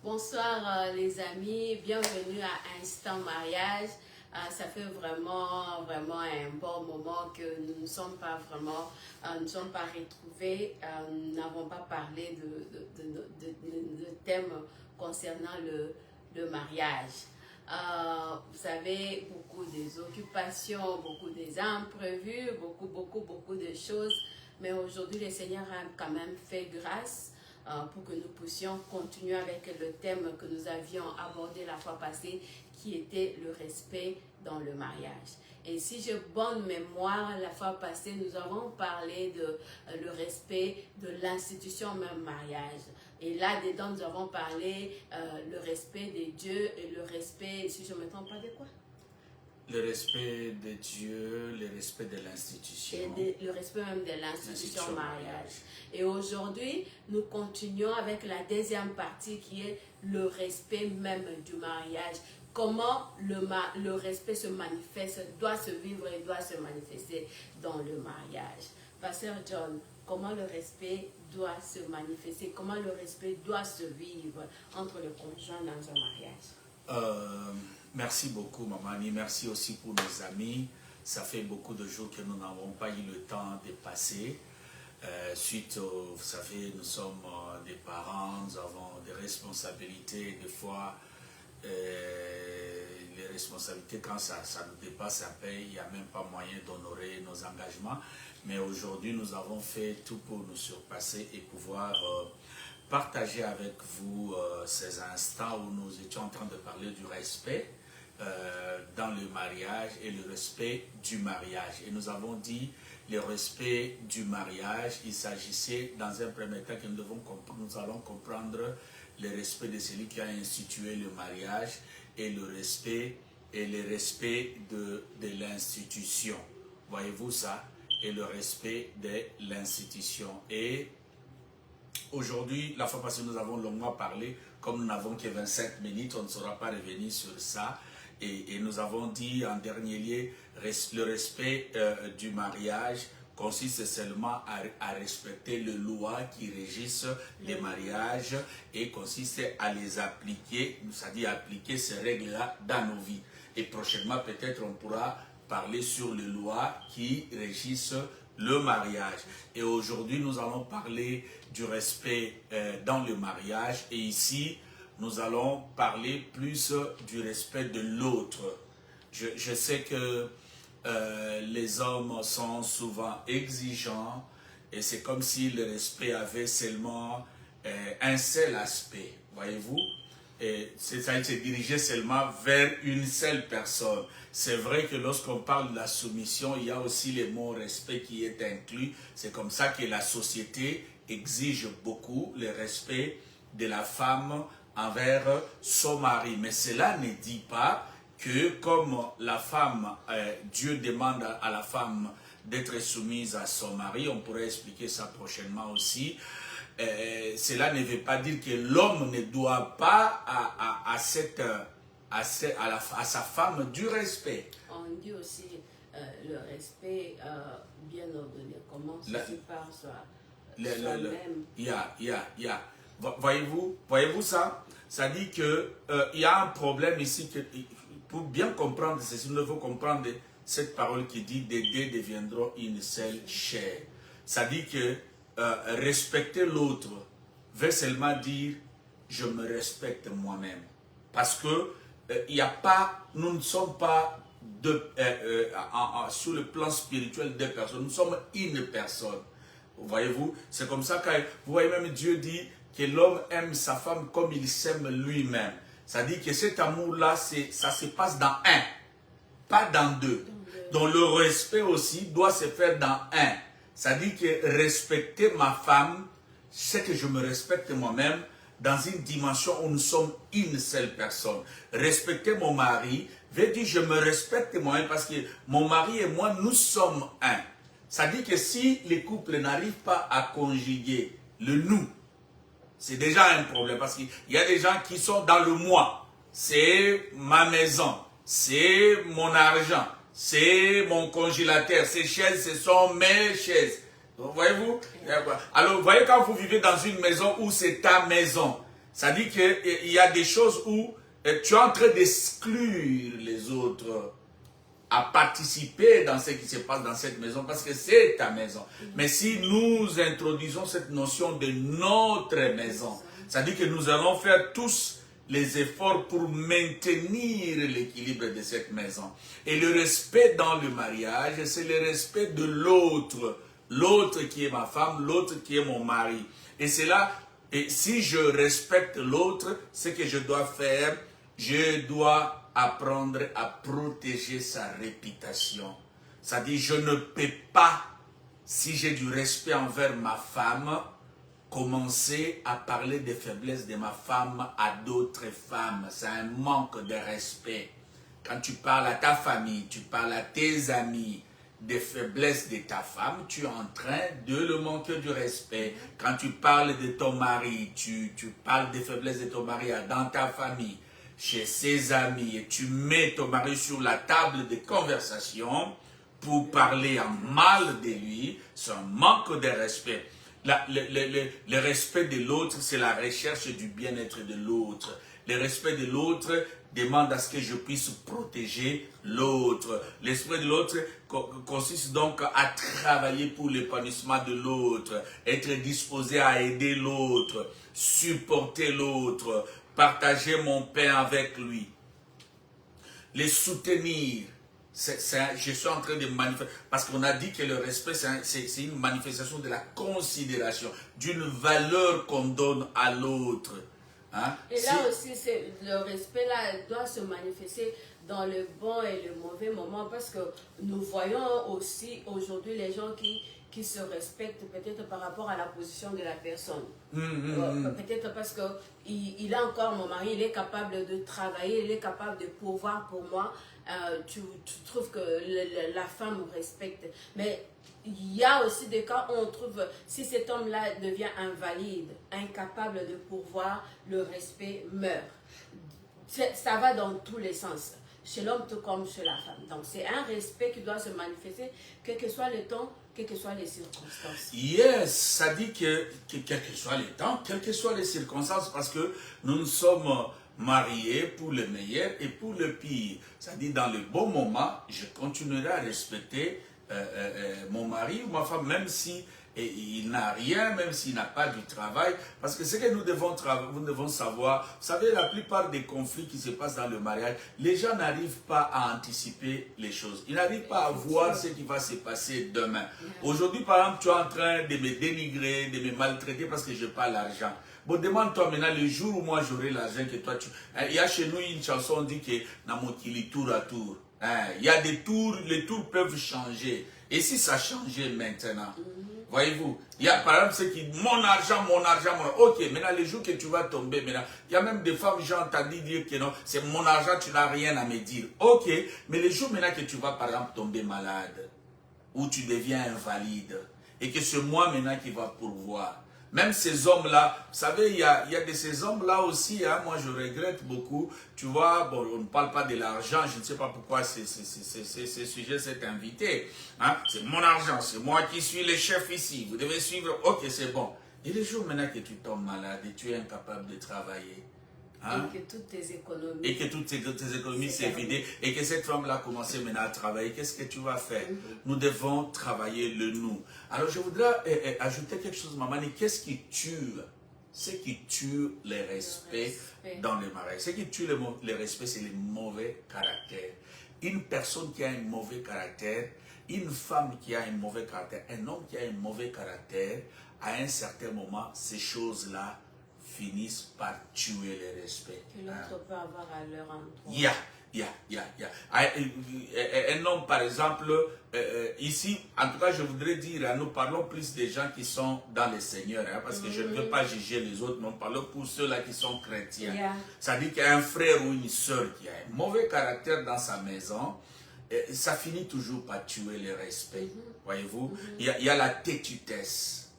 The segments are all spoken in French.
Bonsoir les amis, bienvenue à Instant Mariage. Ça fait vraiment un bon moment que nous ne sommes pas retrouvés. Nous n'avons pas parlé de thème concernant le mariage. Vous savez, beaucoup des occupations, beaucoup des imprévus, beaucoup de choses. Mais aujourd'hui, le Seigneur a quand même fait grâce pour que nous puissions continuer avec le thème que nous avions abordé la fois passée, qui était le respect dans le mariage. Et si j'ai bonne mémoire, la fois passée, nous avons parlé de le respect de l'institution même mariage. Et là-dedans, nous avons parlé le respect de Dieu et le respect, si je ne me trompe pas, de quoi? Le respect de Dieu, le respect de l'institution. Le respect même de l'institution mariage. Et aujourd'hui, nous continuons avec la deuxième partie qui est le respect même du mariage. Comment le respect se manifeste, doit se vivre et doit se manifester dans le mariage. Pasteur John, comment le respect doit se manifester, comment le respect doit se vivre entre les conjoints dans un mariage? Merci beaucoup, Mamani. Merci aussi pour nos amis. Ça fait beaucoup de jours que nous n'avons pas eu le temps de passer. Vous savez, nous sommes des parents, nous avons des responsabilités. Des fois, les responsabilités, quand ça nous dépasse un peu, il n'y a même pas moyen d'honorer nos engagements. Mais aujourd'hui, nous avons fait tout pour nous surpasser et pouvoir partager avec vous ces instants où nous étions en train de parler du respect dans le mariage et le respect du mariage. Et nous avons dit le respect du mariage, il s'agissait dans un premier temps que nous allons comprendre le respect de celui qui a institué le mariage et le respect de l'institution. Voyez-vous ça? Et le respect de l'institution. Et aujourd'hui, la fois passée, nous avons longuement parlé, comme nous n'avons que 25 minutes, on ne saura pas revenir sur ça. Et nous avons dit en dernier lieu, le respect du mariage consiste seulement à respecter les lois qui régissent les mariages et consiste à les appliquer, c'est-à-dire appliquer ces règles-là dans nos vies. Et prochainement, peut-être, on pourra parler sur les lois qui régissent le mariage. Et aujourd'hui, nous allons parler du respect dans le mariage. Et ici, nous allons parler plus du respect de l'autre. Je sais que les hommes sont souvent exigeants et c'est comme si le respect avait seulement un seul aspect, voyez-vous. Ça se dirigeait seulement vers une seule personne. C'est vrai que lorsqu'on parle de la soumission, il y a aussi le mot respect qui est inclus. C'est comme ça que la société exige beaucoup le respect de la femme envers son mari. Mais cela ne dit pas que comme la femme, Dieu demande à la femme d'être soumise à son mari, on pourrait expliquer ça prochainement aussi, cela ne veut pas dire que l'homme ne doit pas à sa femme du respect. On dit aussi le respect bien ordonné, comment ceci par soi-même. Voyez-vous ça? Ça dit que il y a un problème ici que pour bien comprendre ceci, nous devons comprendre cette parole qui dit des deux deviendront une seule chair. Ça dit que respecter l'autre veut seulement dire je me respecte moi-même. Parce que nous ne sommes pas sur le plan spirituel deux personnes, nous sommes une personne. Voyez-vous, c'est comme ça que vous voyez même Dieu dit que l'homme aime sa femme comme il s'aime lui-même. Ça dit que cet amour-là, ça se passe dans un, pas dans deux. Donc le respect aussi doit se faire dans un. Ça dit que respecter ma femme, c'est que je me respecte moi-même dans une dimension où nous sommes une seule personne. Respecter mon mari veut dire je me respecte moi-même parce que mon mari et moi, nous sommes un. Ça dit que si les couples n'arrivent pas à conjuguer le nous, c'est déjà un problème parce qu'il y a des gens qui sont dans le moi. C'est ma maison, c'est mon argent, c'est mon congélateur, ces chaises, ce sont mes chaises. Voyez-vous? Alors, vous voyez quand vous vivez dans une maison où c'est ta maison, Ça dit qu'il y a des choses où tu es en train d'exclure les autres à participer dans ce qui se passe dans cette maison parce que c'est ta maison. Mais si nous introduisons cette notion de notre maison, ça dit que nous allons faire tous les efforts pour maintenir l'équilibre de cette maison. Et le respect dans le mariage, c'est le respect de l'autre. L'autre qui est ma femme, l'autre qui est mon mari. Et c'est là, et si je respecte l'autre, ce que je dois faire, je dois apprendre à protéger sa réputation. C'est-à-dire, je ne peux pas, si j'ai du respect envers ma femme, commencer à parler des faiblesses de ma femme à d'autres femmes. C'est un manque de respect. Quand tu parles à ta famille, tu parles à tes amis des faiblesses de ta femme, tu es en train de le manquer du respect. Quand tu parles de ton mari, tu parles des faiblesses de ton mari dans ta famille, chez ses amis, et tu mets ton mari sur la table de conversation pour parler en mal de lui, c'est un manque de respect. Le respect de l'autre, c'est la recherche du bien-être de l'autre. Le respect de l'autre demande à ce que je puisse protéger l'autre. Le respect de l'autre consiste donc à travailler pour l'épanouissement de l'autre, être disposé à aider l'autre, supporter l'autre, partager mon pain avec lui, les soutenir. Je suis en train de manifester, parce qu'on a dit que le respect, c'est une manifestation de la considération, d'une valeur qu'on donne à l'autre. Hein? Et là aussi, le respect là doit se manifester dans le bon et le mauvais moment, parce que nous voyons aussi aujourd'hui les gens qui se respectent peut-être par rapport à la position de la personne. Peut-être parce qu'il a encore, mon mari, il est capable de travailler, il est capable de pourvoir pour moi. Tu trouves que la femme respecte. Mais il y a aussi des cas où on trouve, si cet homme-là devient invalide, incapable de pourvoir, le respect meurt. Ça va dans tous les sens, chez l'homme tout comme chez la femme. Donc c'est un respect qui doit se manifester, quel que soit le temps, quelles que soient les circonstances. Yes, ça dit que quel que soit les temps, quelles que soient les circonstances, parce que nous sommes mariés pour le meilleur et pour le pire. Ça dit dans le bon moment, je continuerai à respecter mon mari ou ma femme, même si il n'a rien, même s'il n'a pas du travail, parce que ce que nous devons savoir, vous savez, la plupart des conflits qui se passent dans le mariage, les gens n'arrivent pas à anticiper les choses. Ils n'arrivent pas à voir ce qui va se passer demain. Aujourd'hui, par exemple, tu es en train de me dénigrer, de me maltraiter parce que je n'ai pas l'argent. Bon, demande-toi maintenant, le jour où moi j'aurai l'argent que toi tu... Il y a chez nous une chanson, on dit que Namokili tour à tour. Il y a des tours, les tours peuvent changer. Et si ça changeait maintenant, voyez-vous, il y a par exemple ceux qui mon argent, ok, maintenant les jours que tu vas tomber, maintenant, il y a même des femmes, j'ai entendu dire que non, c'est mon argent, tu n'as rien à me dire. Ok, mais les jours maintenant que tu vas par exemple tomber malade, ou tu deviens invalide, et que c'est moi maintenant qui va pourvoir. Même ces hommes-là, vous savez, il y a de ces hommes-là aussi, hein, moi je regrette beaucoup, tu vois, bon, on ne parle pas de l'argent, je ne sais pas pourquoi ce sujet s'est invité. Hein, c'est mon argent, c'est moi qui suis le chef ici, vous devez suivre, ok, c'est bon. Et le jour maintenant que tu tombes malade et tu es incapable de travailler, hein, et que toutes tes économies s'est vidées et que cette femme-là a commencé maintenant à travailler, qu'est-ce que tu vas faire? Nous devons travailler le nous. Alors je voudrais ajouter quelque chose, maman. Qu'est-ce qui tue? Ce qui tue le respect dans le mariage. Ce qui tue le respect, c'est le mauvais caractère. Une personne qui a un mauvais caractère, une femme qui a un mauvais caractère, un homme qui a un mauvais caractère, à un certain moment, ces choses-là finissent par tuer le respect. Que l'autre peut avoir à leur endroit. Un homme, par exemple, ici, en tout cas, je voudrais dire, nous parlons plus des gens qui sont dans le Seigneur, hein, parce que je ne veux pas juger les autres, mais nous parlons pour ceux-là qui sont chrétiens. Ça dit qu'il y a un frère ou une soeur qui a un mauvais caractère dans sa maison, ça finit toujours par tuer le respect. Voyez-vous, il y a la têtutesse.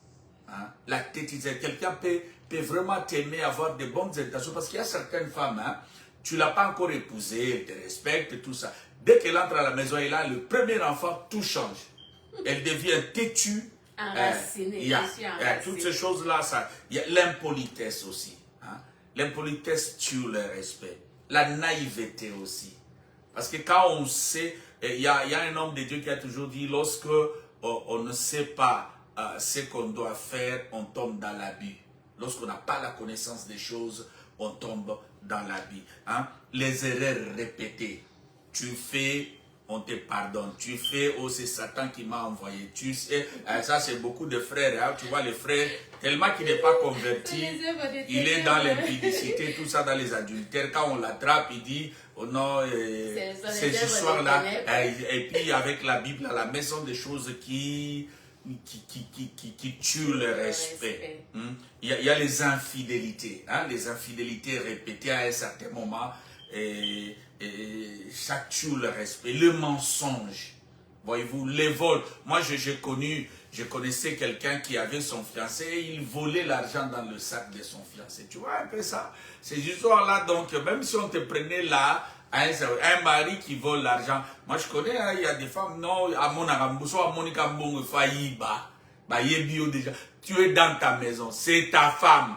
Hein? La têtutesse. Quelqu'un peut vraiment t'aimer, avoir de bonnes intentions, parce qu'il y a certaines femmes, hein, tu ne l'as pas encore épousée, elle te respecte, tout ça. Dès qu'elle entre à la maison, elle a le premier enfant, tout change. Elle devient têtue. Enracinée. Toutes ces choses-là, il y a l'impolitesse aussi. Hein? L'impolitesse tue le respect. La naïveté aussi. Parce que quand on sait, il y a un homme de Dieu qui a toujours dit, lorsque on ne sait pas ce qu'on doit faire, on tombe dans l'abus. Lorsqu'on n'a pas la connaissance des choses, on tombe dans l'abus. Hein? Les erreurs répétées. Tu fais, on te pardonne. Tu fais, oh c'est Satan qui m'a envoyé. Tu sais, ça c'est beaucoup de frères. Hein? Tu vois les frères, tellement qu'il n'est pas converti, il est dans l'impudicité, tout ça dans les adultères. Quand on l'attrape, il dit, oh non, ces histoires-là. Et puis avec la Bible à la maison, des choses qui tuent le respect. Il y a les infidélités. Hein? Les infidélités répétées à un certain moment. Et ça tue le respect. Le mensonge, voyez-vous, les vols. Moi, je connaissais quelqu'un qui avait son fiancé et il volait l'argent dans le sac de son fiancé. Tu vois un peu ça? Ces histoires-là, donc, même si on te prenait là, un mari qui vole l'argent. Moi, je connais, hein, il y a des femmes, non, à mon agambuso, à mon ikambongo, failliba, bah, yebio déjà. Tu es dans ta maison, c'est ta femme.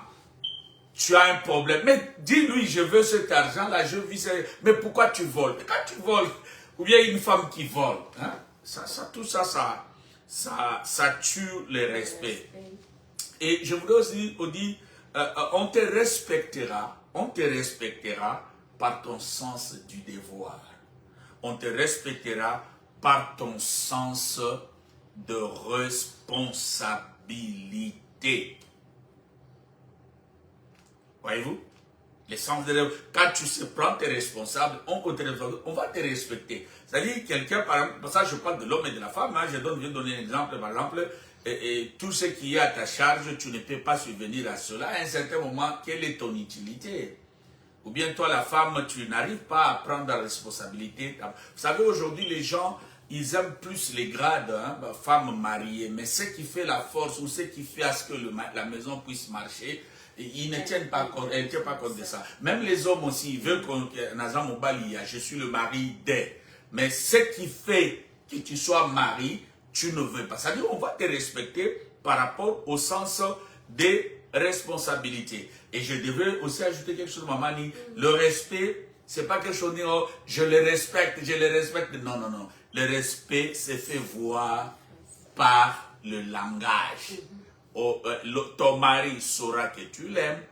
Tu as un problème. Mais dis-lui, je veux cet argent-là, je vis ça. Mais pourquoi tu voles? Quand tu voles, ou bien une femme qui vole, hein, tout ça tue le respect. Et je voudrais aussi dire, on te respectera par ton sens du devoir. On te respectera par ton sens de responsabilité. Voyez-vous? Les sens de... Quand tu se prends tes responsables, on va te respecter. C'est-à-dire, quelqu'un, par exemple, pour ça je parle de l'homme et de la femme, hein, je viens donner un exemple, par exemple, et tout ce qui est à ta charge, tu ne peux pas subvenir à cela. À un certain moment, quelle est ton utilité? Ou bien toi, la femme, tu n'arrives pas à prendre la responsabilité. Vous savez, aujourd'hui, les gens, ils aiment plus les grades, hein, femmes mariées, mais ce qui fait la force ou ce qui fait à ce que la maison puisse marcher, ils ne tiennent pas compte, elles ne tiennent pas compte de ça. Même les hommes aussi, ils veulent qu'on je suis le mari d'elle. Mais ce qui fait que tu sois mari, tu ne veux pas. C'est-à-dire qu'on va te respecter par rapport au sens des responsabilités. Et je devrais aussi ajouter quelque chose, maman dit, le respect, c'est pas quelque chose de oh, je le respecte. Non, non, non. Le respect se fait voir par le langage. Ton mari saura que tu l'aimes,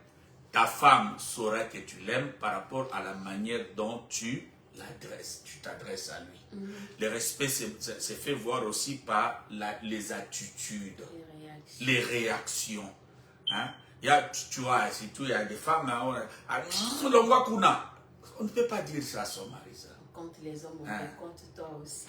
ta femme saura que tu l'aimes par rapport à la manière dont tu l'adresses, tu t'adresses à lui. Le respect se fait voir aussi par les attitudes, les réactions. Hein? Tu vois, surtout il y a des femmes, on ne peut pas dire ça à son mari. Ça. Contre les hommes, contre toi aussi.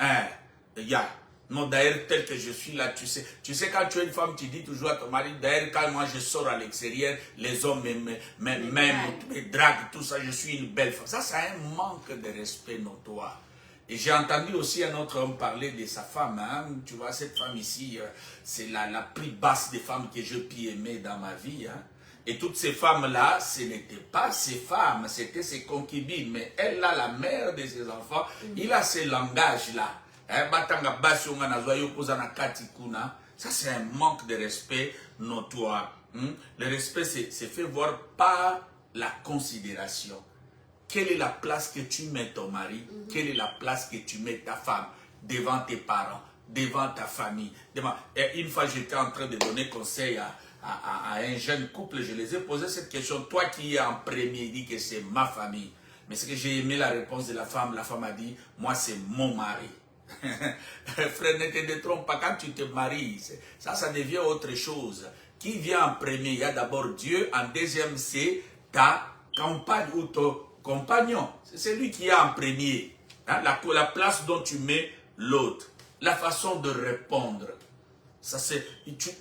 Non, d'ailleurs, tel que je suis là, tu sais quand tu es une femme, tu dis toujours à ton mari, d'ailleurs, quand moi je sors à l'extérieur, les hommes me draguent, tout ça, je suis une belle femme. Ça, c'est un manque de respect notoire. Et j'ai entendu aussi un autre homme parler de sa femme, hein. Tu vois, cette femme ici, c'est la plus basse des femmes que je puis aimer dans ma vie, hein. Et toutes ces femmes-là, ce n'étaient pas ses femmes, c'était ses concubines. Mais elle, là, la mère de ses enfants, il a ce langage-là. Ça, c'est un manque de respect notoire. Le respect, c'est fait voir par la considération. Quelle est la place que tu mets ton mari? Quelle est la place que tu mets ta femme devant tes parents, devant ta famille? Et une fois, j'étais en train de donner conseil à un jeune couple, je les ai posé cette question. Toi qui es en premier, dis que c'est ma famille. Mais ce que j'ai aimé la réponse de la femme a dit, moi c'est mon mari. Frère, ne te détrompe pas, quand tu te maries, ça devient autre chose. Qui vient en premier? Il y a d'abord Dieu, en deuxième c'est ta compagne ou ton compagnon. C'est lui qui est en premier. Hein? La place dont tu mets l'autre. La façon de répondre. Ça,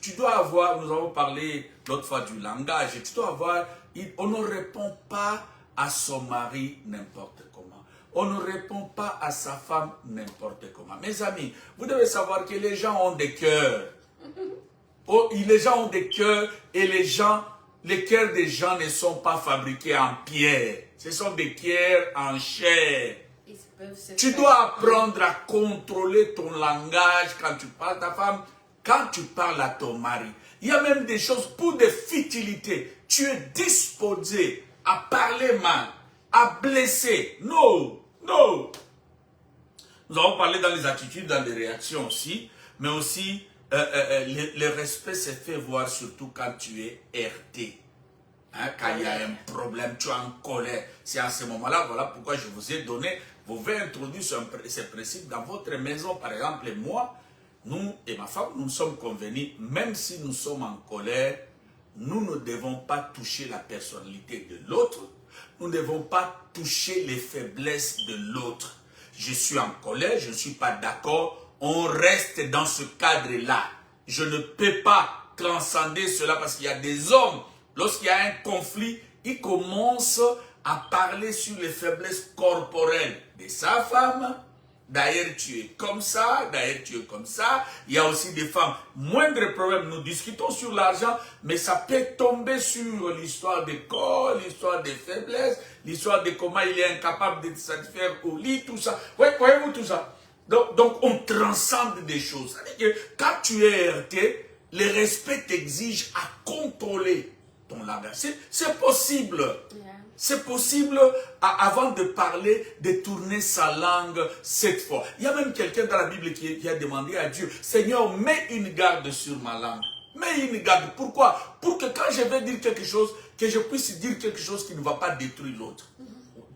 tu dois avoir, nous avons parlé l'autre fois du langage, tu dois avoir, on ne répond pas à son mari n'importe comment. On ne répond pas à sa femme n'importe comment. Mes amis, vous devez savoir que les gens ont des cœurs. Les gens ont des cœurs et les cœurs des gens ne sont pas fabriqués en pierre. Ce sont des pierres en chair. Tu dois apprendre à contrôler ton langage quand tu parles à ta femme, quand tu parles à ton mari. Il y a même des choses pour des futilités. Tu es disposé à parler mal, à blesser. Non, non. Nous avons parlé dans les attitudes, dans les réactions aussi, mais aussi le respect se fait voir surtout quand tu es heurté. Hein, quand il y a un problème, tu es en colère. C'est à ce moment-là, voilà pourquoi je vous ai donné, vous avez introduit ce principe dans votre maison. Par exemple, moi, nous et ma femme, nous sommes convenus, même si nous sommes en colère, nous ne devons pas toucher la personnalité de l'autre, nous ne devons pas toucher les faiblesses de l'autre. Je suis en colère, je ne suis pas d'accord, on reste dans ce cadre-là. Je ne peux pas transcender cela parce qu'il y a des hommes, lorsqu'il y a un conflit, ils commencent à parler sur les faiblesses corporelles de sa femme. D'ailleurs, tu es comme ça, d'ailleurs, tu es comme ça. Il y a aussi des femmes, moindre problème, nous discutons sur l'argent, mais ça peut tomber sur l'histoire des corps, l'histoire des faiblesses, l'histoire de comment il est incapable de se satisfaire au lit, tout ça. Ouais, voyez-vous tout ça? Donc, on transcende des choses. C'est-à-dire que quand tu es heurté, le respect t'exige à contrôler ton langage. C'est possible. Yeah. C'est possible, avant de parler, de tourner sa langue 7 fois. Il y a même quelqu'un dans la Bible qui a demandé à Dieu, Seigneur, mets une garde sur ma langue. Mets une garde. Pourquoi? Pour que quand je vais dire quelque chose, que je puisse dire quelque chose qui ne va pas détruire l'autre.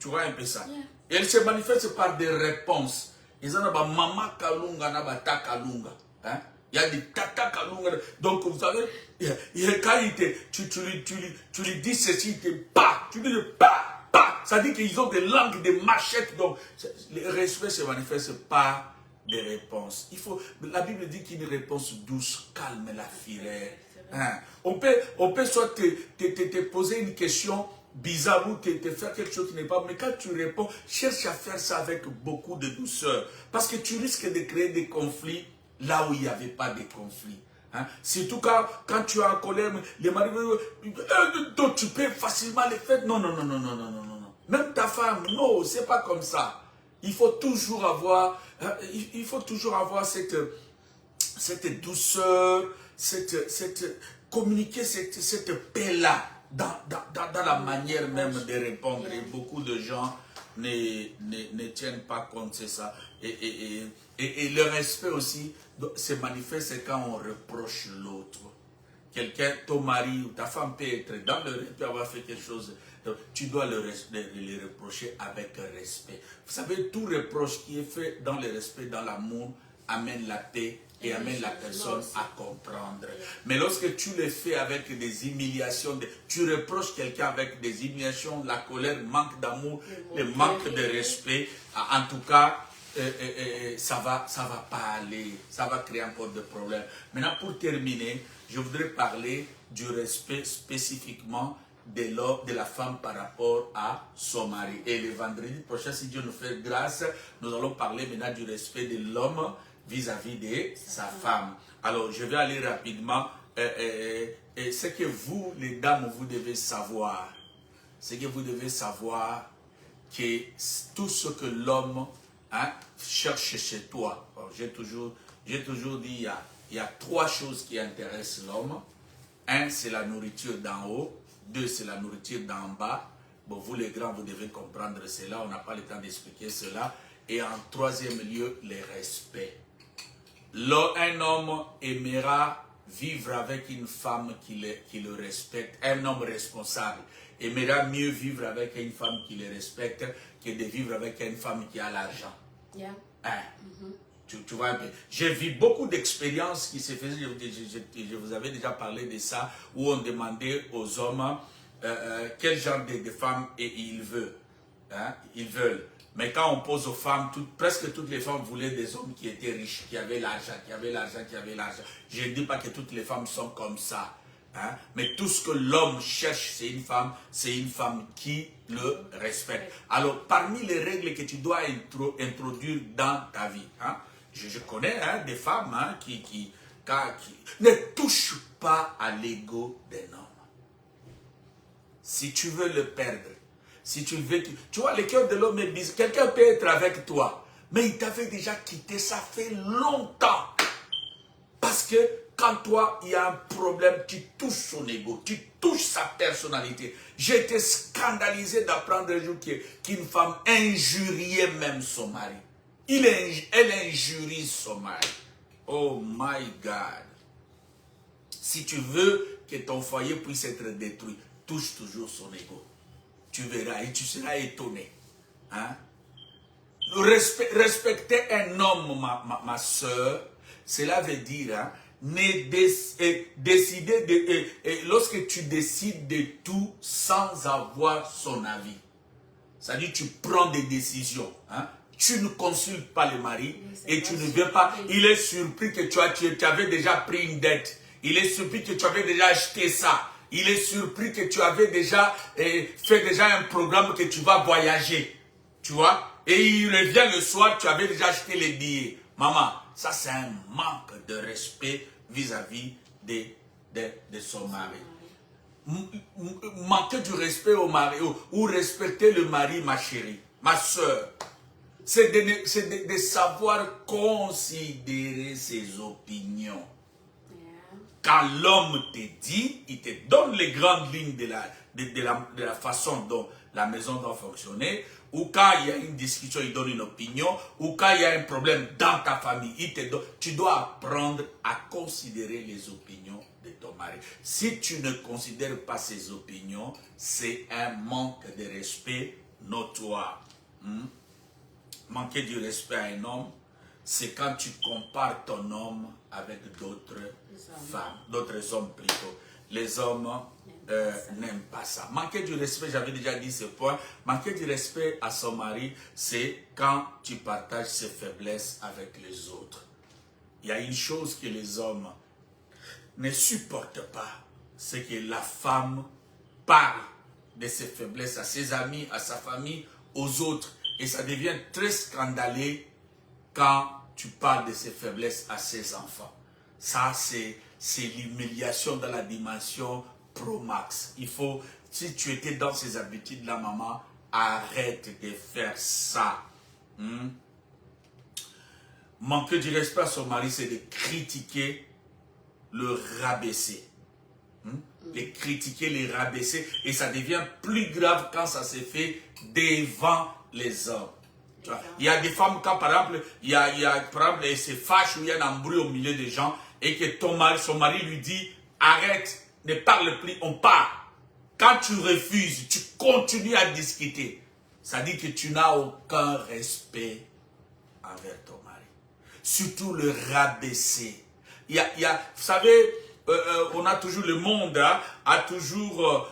Tu vois un peu ça? Yeah. Et elle se manifeste par des réponses. Ils ont dit, maman kalunga, naba ta kalunga. Hein? Il y a des tata kalunga. Donc, vous savez, quand tu lui dis ceci, il te pas. Tu dis pas, pas. Ça dit qu'ils ont des langues, des machettes. Donc, le respect se manifeste par des réponses. La Bible dit qu'une réponse douce calme la fureur. Hein? On peut soit te poser une question bizarre ou te faire quelque chose qui n'est pas, mais quand tu réponds, cherche à faire ça avec beaucoup de douceur. Parce que tu risques de créer des conflits là où il n'y avait pas de conflit. Hein? Surtout quand tu es en colère, les maris, donc tu peux facilement les faire. Non. Même ta femme, non, c'est pas comme ça. Il faut toujours avoir cette douceur, communiquer cette paix-là dans la manière même de répondre. Et beaucoup de gens ne tiennent pas compte de ça. Et le respect aussi se manifeste quand on reproche l'autre. Quelqu'un, ton mari ou ta femme peut être dans le respect, avoir fait quelque chose. Donc, tu dois le reprocher avec respect. Vous savez, tout reproche qui est fait dans le respect, dans l'amour, amène la paix et amène la personne à comprendre. Mais lorsque tu le fais avec des humiliations, tu reproches quelqu'un avec des humiliations, la colère, manque d'amour, le manque de respect, en tout cas, ça va pas aller, ça va créer encore des problèmes. Maintenant, pour terminer, je voudrais parler du respect spécifiquement de la femme par rapport à son mari. Et le vendredi prochain, si Dieu nous fait grâce, nous allons parler maintenant du respect de l'homme vis-à-vis de sa femme. Alors, je vais aller rapidement. Ce que vous, les dames, vous devez savoir, c'est que vous devez savoir que tout ce que l'homme cherche chez toi. J'ai toujours dit, il y a 3 choses qui intéressent l'homme. 1, c'est la nourriture d'en haut. 2, c'est la nourriture d'en bas. Bon, vous les grands, vous devez comprendre cela. On n'a pas le temps d'expliquer cela. Et en 3e lieu, le respect. Un homme aimera vivre avec une femme qui le respecte. Un homme responsable aimera mieux vivre avec une femme qui le respecte que de vivre avec une femme qui a l'argent. Yeah. Tu vois bien. J'ai vu beaucoup d'expériences qui se faisaient, je vous avais déjà parlé de ça, où on demandait aux hommes quel genre de femmes ils veulent. Ils veulent. Mais quand on pose aux femmes, presque toutes les femmes voulaient des hommes qui étaient riches, qui avaient l'argent. Je ne dis pas que toutes les femmes sont comme ça. Mais tout ce que l'homme cherche, c'est une femme qui le respecte. Alors, parmi les règles que tu dois introduire dans ta vie, je connais des femmes qui ne touchent pas à l'ego d'un homme. Si tu veux le perdre, si tu veux, tu vois, le cœur de l'homme est bizarre. Quelqu'un peut être avec toi, mais il t'avait déjà quitté, ça fait longtemps. Parce que quand toi, il y a un problème, tu touches son ego, tu touches sa personnalité. J'ai été scandalisé d'apprendre un jour qu'une femme injuriait même son mari. Elle injurie son mari. Oh my God. Si tu veux que ton foyer puisse être détruit, touche toujours son ego. Tu verras et tu seras étonné. Hein? Respecter un homme, ma soeur, cela veut dire, hein, décider lorsque tu décides de tout sans avoir son avis. C'est-à-dire tu prends des décisions. Hein? Tu ne consultes pas le mari et tu ne viens pas. Il est surpris que tu avais déjà pris une dette. Il est surpris que tu avais déjà acheté ça. Il est surpris que tu avais déjà fait un programme que tu vas voyager. Tu vois? Et il revient le soir, tu avais déjà acheté les billets. Maman, ça c'est un manque de respect vis-à-vis de son mari. Manquer du respect au mari ou respecter le mari, ma chérie, ma soeur. C'est de savoir considérer ses opinions. Quand l'homme te dit, il te donne les grandes lignes de la façon dont la maison doit fonctionner, ou quand il y a une discussion, il donne une opinion, ou quand il y a un problème dans ta famille, tu dois apprendre à considérer les opinions de ton mari. Si tu ne considères pas ses opinions, c'est un manque de respect notoire. Manquer du respect à un homme, c'est quand tu compares ton homme avec d'autres femmes, d'autres hommes plutôt. Les hommes n'aiment pas ça. Manquer du respect, j'avais déjà dit ce point, manquer du respect à son mari, c'est quand tu partages ses faiblesses avec les autres. Il y a une chose que les hommes ne supportent pas, c'est que la femme parle de ses faiblesses à ses amis, à sa famille, aux autres. Et ça devient très scandaleux quand tu parles de ses faiblesses à ses enfants. Ça, c'est l'humiliation dans la dimension pro-max. Il faut, si tu étais dans ces habitudes-là, maman, arrête de faire ça. Manquer du respect à son mari, c'est de critiquer, le rabaisser. Les critiquer, les rabaisser. Et ça devient plus grave quand ça se fait devant les hommes. Il y a des femmes, quand par exemple, elle se fâche ou il y a un embrouille au milieu des gens et que son mari lui dit, arrête, ne parle plus, on part. Quand tu refuses, tu continues à discuter. Ça dit que tu n'as aucun respect envers ton mari. Surtout le rabaisser. Vous savez, on a toujours, le monde a toujours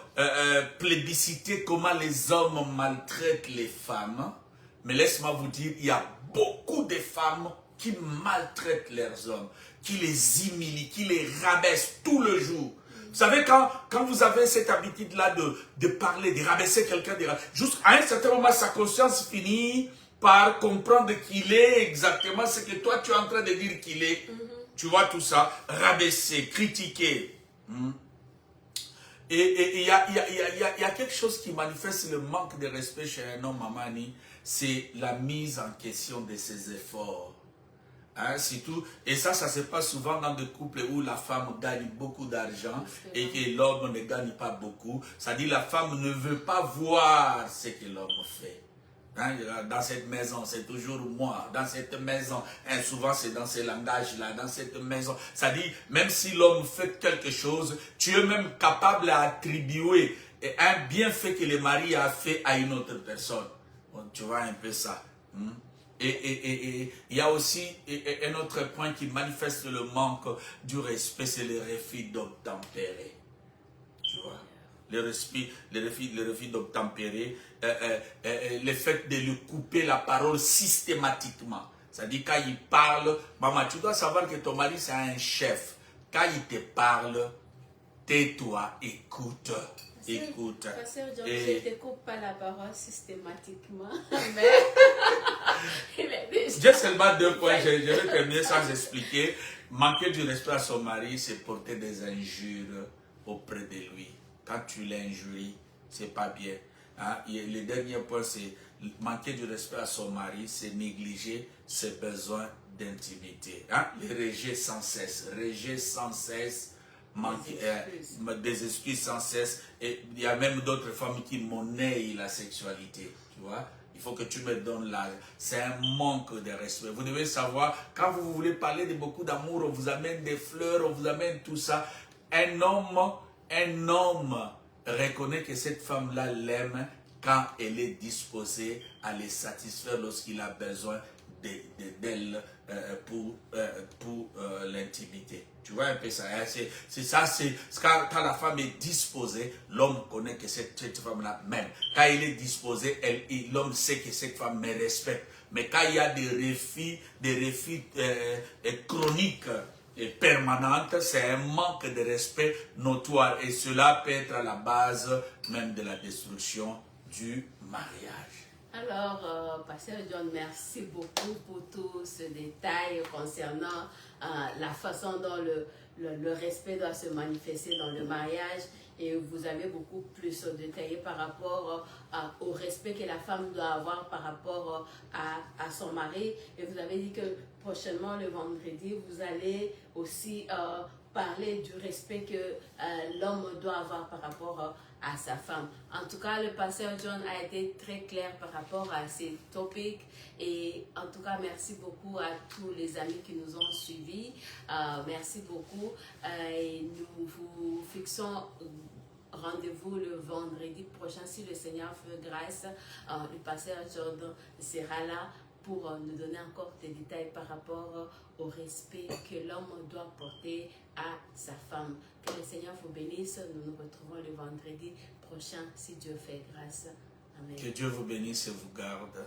plébiscité comment les hommes maltraitent les femmes. Mais laisse-moi vous dire, il y a beaucoup de femmes qui maltraitent leurs hommes, qui les humilient, qui les rabaissent tout le jour. Vous savez, quand vous avez cette habitude-là de parler, de rabaisser quelqu'un, à un certain moment, sa conscience finit par comprendre qu'il est exactement ce que toi tu es en train de dire qu'il est. Tu vois tout ça, rabaisser, critiquer. Et il y a quelque chose qui manifeste le manque de respect chez un homme, Mamani, c'est la mise en question de ses efforts. Hein, surtout, et ça se passe souvent dans des couples où la femme gagne beaucoup d'argent et que l'homme ne gagne pas beaucoup. C'est-à-dire la femme ne veut pas voir ce que l'homme fait. Hein, dans cette maison, c'est toujours moi. Dans cette maison, hein, souvent c'est dans ces langages-là, dans cette maison. C'est-à-dire, même si l'homme fait quelque chose, tu es même capable d'attribuer un bienfait que le mari a fait à une autre personne. Bon, tu vois un peu ça. Et il y a aussi un autre point qui manifeste le manque du respect, c'est le refus d'obtempérer. Tu vois, le refus d'obtempérer, le fait de lui couper la parole systématiquement. C'est-à-dire quand il parle, maman, tu dois savoir que ton mari c'est un chef. Quand il te parle, tais-toi, écoute. Écoute. Pasteur John, je ne te coupe pas la parole systématiquement, mais j'ai seulement 2 points, je vais terminer sans expliquer. Manquer du respect à son mari, c'est porter des injures auprès de lui. Quand tu l'injuries, c'est pas bien. Hein? Le dernier point, c'est manquer du respect à son mari, c'est négliger ses besoins d'intimité. Hein? Les rejets sans cesse, des excuses sans cesse. Et il y a même d'autres femmes qui monnaient la sexualité, tu vois. Il faut que tu me donnes là. C'est un manque de respect. Vous devez savoir, quand vous voulez parler de beaucoup d'amour, on vous amène des fleurs, on vous amène tout ça. Un homme reconnaît que cette femme-là l'aime quand elle est disposée à les satisfaire lorsqu'il a besoin d'elle pour l'intimité. Tu vois un peu ça, hein? C'est ça, c'est quand la femme est disposée, l'homme connaît que cette femme-là m'aime. Quand il est disposé, l'homme sait que cette femme me respecte. Mais quand il y a des refus chroniques et permanentes, c'est un manque de respect notoire. Et cela peut être à la base même de la destruction du mariage. Alors, Pasteur John, merci beaucoup pour tous ces détails concernant la façon dont le respect doit se manifester dans le mariage. Et vous avez beaucoup plus détaillé par rapport au respect que la femme doit avoir par rapport à son mari. Et vous avez dit que prochainement, le vendredi, vous allez aussi parler du respect que l'homme doit avoir par rapport à sa femme. En tout cas, le pasteur John a été très clair par rapport à ces topics. Et en tout cas, merci beaucoup à tous les amis qui nous ont suivis. Merci beaucoup. Et nous vous fixons rendez-vous le vendredi prochain, si le Seigneur fait grâce. Le pasteur Jordan sera là pour nous donner encore des détails par rapport au respect que l'homme doit porter à sa femme. Que le Seigneur vous bénisse. Nous nous retrouvons le vendredi prochain, si Dieu fait grâce. Amen. Que Dieu vous bénisse et vous garde.